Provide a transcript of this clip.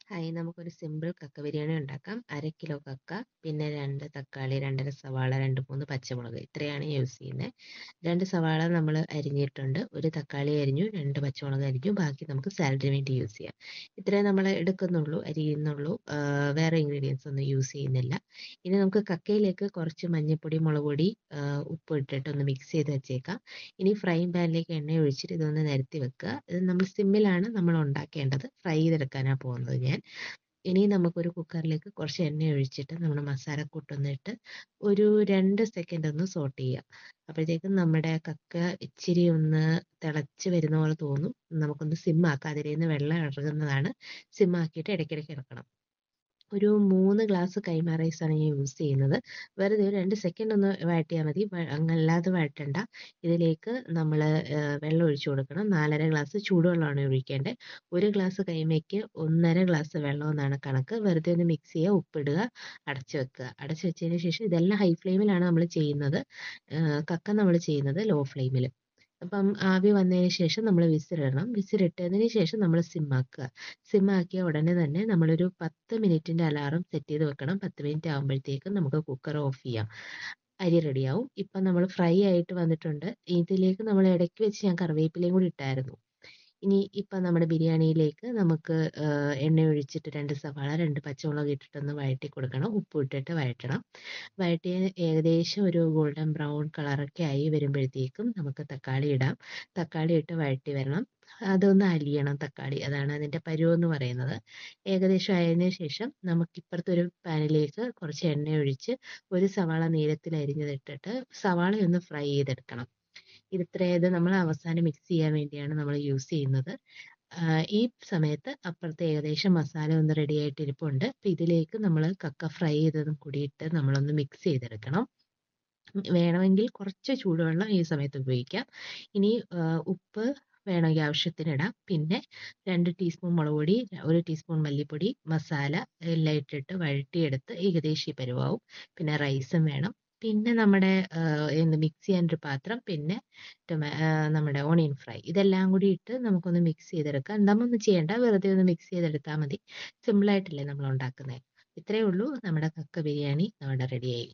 Hi, നമുക്കൊരു simple കക്ക ബിരിയാണി ഉണ്ടാക്കാം. 1/2 കിലോ കക്ക, പിന്നെ 2 തക്കാളി, 2 1/2 സവാള, 2, 3 പച്ചമുളക് ഇത്രയാണ് യൂസ് ചെയ്യുന്നത്. 2 സവാള നമ്മൾ അരിഞ്ഞിട്ടുണ്ട്, 1 തക്കാളി അരിഞ്ഞു, 2 പച്ചമുളക് അരിഞ്ഞു, ബാക്കി നമുക്ക് സാലഡിന് വേണ്ടി യൂസ് ചെയ്യാം. ഇത്രയും നമ്മൾ എടുക്കുന്നുള്ളൂ, അരിയുന്നുള്ളൂ. വേറെ ഇൻഗ്രീഡിയൻസ് ഒന്നും യൂസ് ചെയ്യുന്നില്ല. ഇനി നമുക്ക് കക്കയിലേക്ക് കുറച്ച് മഞ്ഞൾപ്പൊടി, മുളക് പൊടി, ഉപ്പ് ഇട്ടിട്ട് ഒന്ന് മിക്സ് ചെയ്ത് വെച്ചേക്കാം. ഇനി ഫ്രൈങ് പാനിലേക്ക് എണ്ണ ഒഴിച്ചിട്ട് ഇതൊന്ന് നിരത്തി വെക്കുക. ഇത് നമ്മൾ സിമ്മിലാണ് നമ്മൾ ഉണ്ടാക്കേണ്ടത്. ഫ്രൈ ചെയ്തെടുക്കാനാണ് പോകുന്നത് ഞാൻ. ഇനി നമുക്കൊരു കുക്കറിലേക്ക് കുറച്ച് എണ്ണ ഒഴിച്ചിട്ട് നമ്മുടെ മസാലക്കൂട്ടൊന്ന് ഇട്ട് ഒരു 2 സെക്കൻഡ് ഒന്ന് സോട്ട് ചെയ്യാം. അപ്പോഴത്തേക്കും നമ്മുടെ കക്ക ഇച്ചിരി ഒന്ന് തിളച്ച് വരുന്ന പോലെ തോന്നും. നമുക്കൊന്ന് സിമ്മാക്കാം. അതിൽ നിന്ന് വെള്ളം ഇറങ്ങുന്നതാണ്. സിമ്മാക്കിയിട്ട് ഇടയ്ക്കിടയ്ക്ക് ഇളക്കണം. ഒരു 3 ഗ്ലാസ് കൈമ റൈസാണ് ഞാൻ യൂസ് ചെയ്യുന്നത്. വെറുതെ ഒരു 2 സെക്കൻഡ് ഒന്ന് വഴറ്റിയാൽ മതി. അങ്ങല്ലാതെ വഴറ്റണ്ട. ഇതിലേക്ക് നമ്മൾ വെള്ളം ഒഴിച്ചു കൊടുക്കണം. 4 1/2 ഗ്ലാസ് ചൂടുവെള്ളമാണ് ഒഴിക്കേണ്ടത്. 1 ഗ്ലാസ് കൈമയ്ക്ക് 1 1/2 ഗ്ലാസ് വെള്ളം എന്നാണ് കണക്ക്. വെറുതെ ഒന്ന് മിക്സ് ചെയ്യുക, ഉപ്പിടുക, അടച്ചു വെക്കുക. അടച്ചു വെച്ചതിന് ശേഷം ഇതെല്ലാം ഹൈ ഫ്ലെയിമിലാണ് നമ്മൾ ചെയ്യുന്നത്. കക്ക നമ്മൾ ചെയ്യുന്നത് ലോ ഫ്ലെയിമിൽ. അപ്പം ആവി വന്നതിന് ശേഷം നമ്മൾ വിസിലിടണം. വിസിലിട്ടതിന് ശേഷം നമ്മൾ സിമ്മാക്കുക. സിമ്മാക്കിയ ഉടനെ തന്നെ നമ്മളൊരു 10 മിനിറ്റിൻ്റെ അലാറം സെറ്റ് ചെയ്ത് വെക്കണം. 10 മിനിറ്റ് ആകുമ്പോഴത്തേക്കും നമുക്ക് കുക്കർ ഓഫ് ചെയ്യാം. അരി റെഡിയാവും. ഇപ്പം നമ്മൾ ഫ്രൈ ആയിട്ട് വന്നിട്ടുണ്ട്. ഇതിലേക്ക് നമ്മൾ ഇടയ്ക്ക് വെച്ച് ഞാൻ കറിവേപ്പിലയും കൂടി ഇട്ടായിരുന്നു. ഇനി ഇപ്പം നമ്മുടെ ബിരിയാണിയിലേക്ക് നമുക്ക് എണ്ണ ഒഴിച്ചിട്ട് 2 സവാള, 2 പച്ചമുളക് ഇട്ടിട്ടൊന്ന് വഴറ്റി കൊടുക്കണം. ഉപ്പ് ഇട്ടിട്ട് വഴറ്റണം. വഴറ്റി ഏകദേശം ഒരു ഗോൾഡൻ ബ്രൗൺ കളറൊക്കെ ആയി വരുമ്പോഴത്തേക്കും നമുക്ക് തക്കാളി ഇടാം. തക്കാളി ഇട്ട് വഴറ്റി വരണം. അതൊന്ന് അലിയണം തക്കാളി. അതാണ് അതിൻ്റെ പരുവെന്ന് പറയുന്നത്. ഏകദേശം ആയതിനു ശേഷം നമുക്ക് ഇപ്പുറത്തൊരു പാനിലേക്ക് കുറച്ച് എണ്ണ ഒഴിച്ച് 1 സവാള നീളത്തിൽ അരിഞ്ഞതിട്ടിട്ട് സവാളയൊന്ന് ഫ്രൈ ചെയ്തെടുക്കണം. ഇത് നമ്മൾ അവസാനം മിക്സ് ചെയ്യാൻ വേണ്ടിയാണ് നമ്മൾ യൂസ് ചെയ്യുന്നത്. ഈ സമയത്ത് അപ്പുറത്ത് ഏകദേശം മസാല ഒന്ന് റെഡി ആയിട്ട് ഇരിപ്പുണ്ട്. അപ്പം ഇതിലേക്ക് നമ്മൾ കക്ക ഫ്രൈ ചെയ്തതും കൂടി ഇട്ട് നമ്മളൊന്ന് മിക്സ് ചെയ്തെടുക്കണം. വേണമെങ്കിൽ കുറച്ച് ചൂടുവെള്ളം ഈ സമയത്ത് ഉപയോഗിക്കാം. ഇനി ഉപ്പ് വേണമെങ്കിൽ ആവശ്യത്തിന് ഇടാം. പിന്നെ 2 ടീസ്പൂൺ മുളക് പൊടി, 1 ടീസ്പൂൺ മല്ലിപ്പൊടി, മസാല എല്ലാം ഇട്ടിട്ട് വഴറ്റിയെടുത്ത് ഏകദേശം ഈ പരുവാവും. പിന്നെ റൈസും വേണം. പിന്നെ നമ്മുടെ മിക്സ് ചെയ്യാനൊരു പാത്രം, പിന്നെ നമ്മുടെ ഓണിയൻ ഫ്രൈ ഇതെല്ലാം കൂടി ഇട്ട് നമുക്കൊന്ന് മിക്സ് ചെയ്തെടുക്കാം. ദമ്മൊന്നും ചെയ്യണ്ട, വെറുതെ ഒന്ന് മിക്സ് ചെയ്തെടുത്താൽ മതി. സിമ്പിളായിട്ടല്ലേ നമ്മൾ ഉണ്ടാക്കുന്നത്. ഇത്രയേ ഉള്ളൂ. നമ്മുടെ കക്ക ബിരിയാണി നമ്മുടെ റെഡിയായി.